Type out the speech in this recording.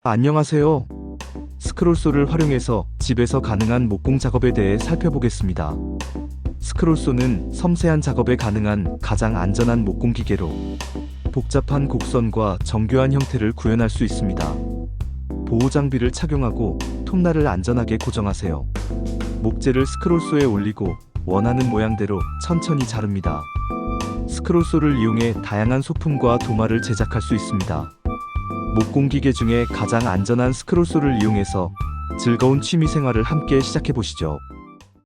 안녕하세요. 스크롤소를 활용해서 집에서 가능한 목공 작업에 대해 살펴보겠습니다. 스크롤소는 섬세한 작업에 가능한 가장 안전한 목공 기계로 복잡한 곡선과 정교한 형태를 구현할 수 있습니다. 보호 장비를 착용하고 톱날을 안전하게 고정하세요. 목재를 스크롤소에 올리고 원하는 모양대로 천천히 자릅니다. 스크롤소를 이용해 다양한 소품과 도마를 제작할 수 있습니다. 목공 기계 중에 가장 안전한 스크롤소를 이용해서 즐거운 취미 생활을 함께 시작해 보시죠.